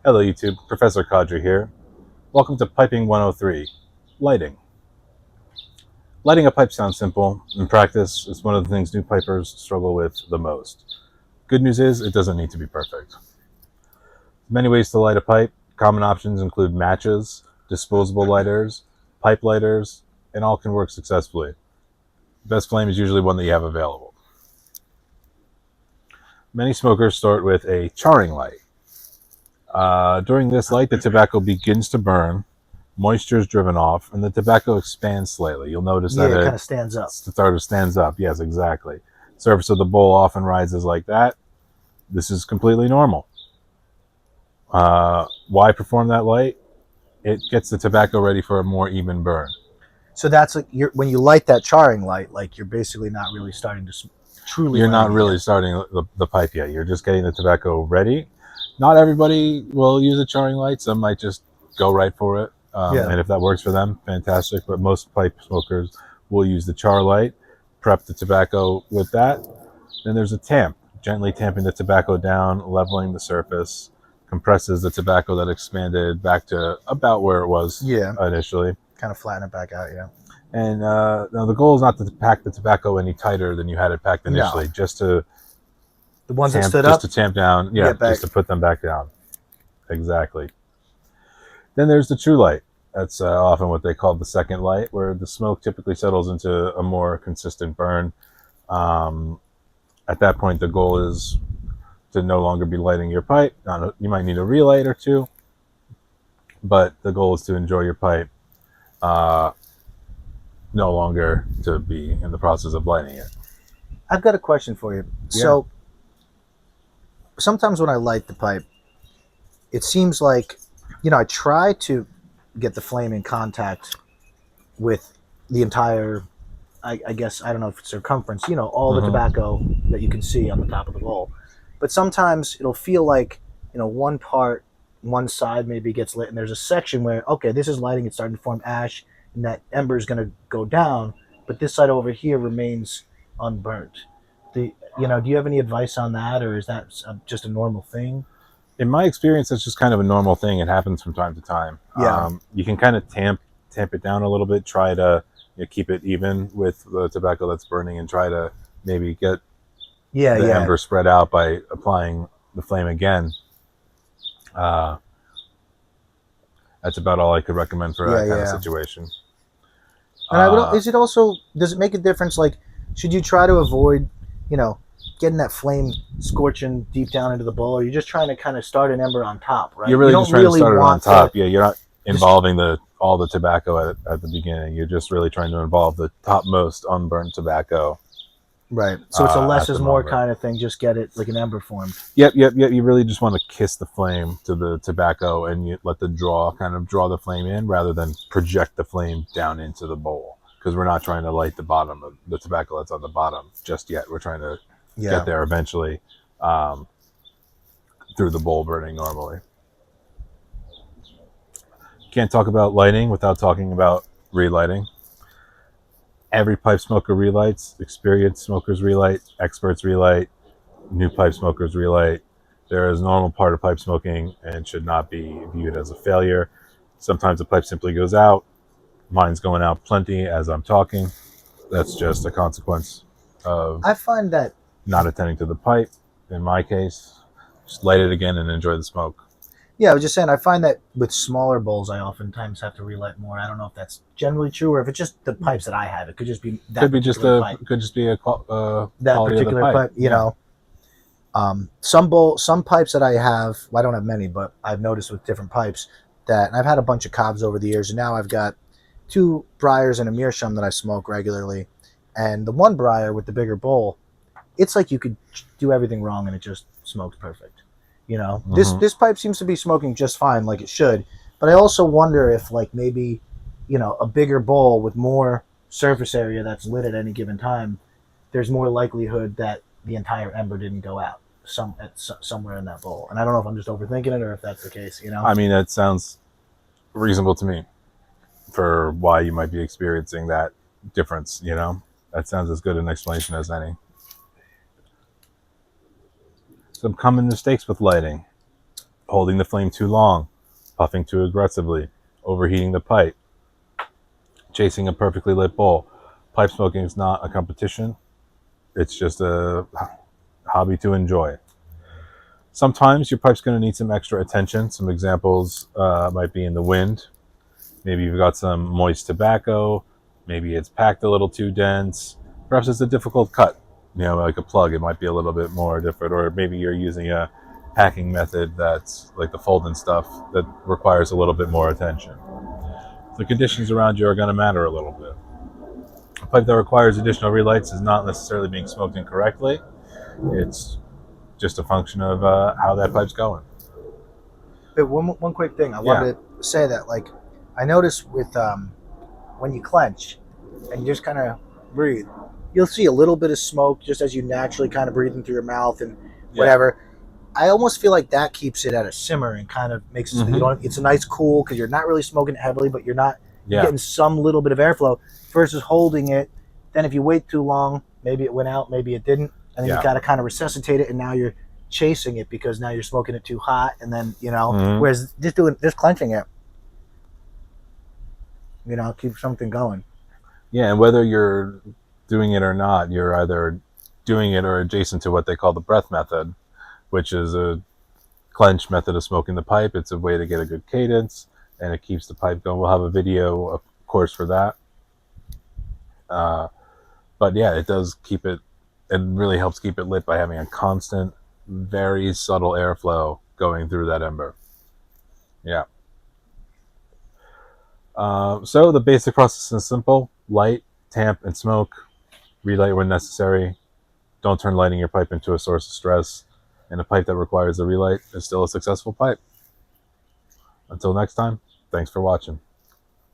Hello YouTube, Professor Kadri here. Welcome to Piping 103, Lighting. Lighting a pipe sounds simple. In practice, it's one of the things new pipers struggle with the most. Good news is, it doesn't need to be perfect. Many ways to light a pipe. Common options include matches, disposable lighters, pipe lighters, and all can work successfully. The best flame is usually one that you have available. Many smokers start with a charring light. During this light, the tobacco begins to burn, moisture is driven off, and the tobacco expands slightly. You'll notice that it kind of stands up. Stands up. Yes, exactly. Surface of the bowl often rises like that. This is completely normal. Why perform that light? It gets the tobacco ready for a more even burn. So that's like when you light that charring light, like you're basically not really starting to truly. You're not really starting the pipe yet. You're just getting the tobacco ready. Not everybody will use a charring light. Some might just go right for it. And if that works for them, fantastic. But most pipe smokers will use the char light, prep the tobacco with that. Then there's a tamp, gently tamping the tobacco down, leveling the surface, compresses the tobacco that expanded back to about where it was initially. Kind of flatten it back out, And now the goal is not to pack the tobacco any tighter than you had it packed initially, just to the ones that stood up, just to tamp down, just to put them back down. Exactly. Then there's the true light. That's often what they call the second light, where the smoke typically settles into a more consistent burn. At that point, the goal is to no longer be lighting your pipe. You might need a relight or two, but the goal is to enjoy your pipe, no longer to be in the process of lighting it. I've got a question for you. Yeah. So sometimes when I light the pipe, it seems like, I try to get the flame in contact with the entire, I guess, I don't know if it's circumference, all the tobacco that you can see on the top of the bowl. But sometimes it'll feel like, one side maybe gets lit, and there's a section where, okay, this is lighting, it's starting to form ash, and that ember is going to go down, but this side over here remains unburnt. Do you have any advice on that, or is that just a normal thing? In my experience, it's just kind of a normal thing. It happens from time to time. You can kind of tamp it down a little bit, try to keep it even with the tobacco that's burning, and try to maybe get the ember spread out by applying the flame again. That's about all I could recommend for that kind of situation. And does it make a difference? Like, should you try to avoid, getting that flame scorching deep down into the bowl, or you're just trying to kind of start an ember on top, right? You're just trying to start it on top. You're not involving all the tobacco at the beginning. You're just really trying to involve the topmost unburned tobacco. Right. So it's a less is more kind of thing. Just get it like an ember formed. Yep. You really just want to kiss the flame to the tobacco, and you let the draw the flame in rather than project the flame down into the bowl, because we're not trying to light the bottom of the tobacco that's on the bottom just yet. We're trying to get there eventually through the bowl burning normally. Can't talk about lighting without talking about relighting. Every pipe smoker relights. Experienced smokers relight, experts relight, new pipe smokers relight. There is a normal part of pipe smoking and should not be viewed as a failure. Sometimes the pipe simply goes out. Mine's going out plenty as I'm talking. That's just a consequence of I find that not attending to the pipe. In my case, just light it again and enjoy the smoke. Yeah, I was just saying, I find that with smaller bowls, I oftentimes have to relight more. I don't know if that's generally true, or if it's just the pipes that I have. It could just be that could just be a that particular pipe. Some pipes that I have, well, I don't have many, but I've noticed with different pipes that, and I've had a bunch of cobs over the years, and now I've got 2 briars and a meerschaum that I smoke regularly. And the one briar with the bigger bowl, it's like you could do everything wrong and it just smokes perfect. This pipe seems to be smoking just fine, like it should. But I also wonder if, like, maybe, a bigger bowl with more surface area that's lit at any given time, there's more likelihood that the entire ember didn't go out somewhere in that bowl. And I don't know if I'm just overthinking it or if that's the case. I mean, that sounds reasonable to me for why you might be experiencing that difference. That sounds as good an explanation as any. Some common mistakes with lighting. holding the flame too long, puffing too aggressively, overheating the pipe, chasing a perfectly lit bowl. Pipe smoking is not a competition. It's just a hobby to enjoy. Sometimes your pipe's going to need some extra attention. Some examples might be in the wind. Maybe you've got some moist tobacco. Maybe it's packed a little too dense. Perhaps it's a difficult cut. Like a plug, it might be a little bit more different. Or maybe you're using a packing method that's like the fold and stuff that requires a little bit more attention. The conditions around you are going to matter a little bit. A pipe that requires additional relights is not necessarily being smoked incorrectly. It's just a function of how that pipe's going. But one quick thing I wanted to say that, like, I noticed with when you clench and you just kind of breathe, you'll see a little bit of smoke just as you naturally kind of breathing through your mouth and whatever. I almost feel like that keeps it at a simmer and kind of makes it so you don't. It's a nice cool because you're not really smoking it heavily, but you're getting some little bit of airflow versus holding it. Then if you wait too long, maybe it went out, maybe it didn't, and then you got to kind of resuscitate it, and now you're chasing it because now you're smoking it too hot, and then whereas just clenching it, keep something going. Yeah, and whether you're doing it or not, you're either doing it or adjacent to what they call the breath method, which is a clench method of smoking the pipe. It's a way to get a good cadence, and it keeps the pipe going. We'll have a video, of course, for that. But yeah, it does keep it. It really helps keep it lit by having a constant, very subtle airflow going through that ember. Yeah. So the basic process is simple: light, tamp, and smoke. Relight when necessary. Don't turn lighting your pipe into a source of stress. And a pipe that requires a relight is still a successful pipe. Until next time, thanks for watching.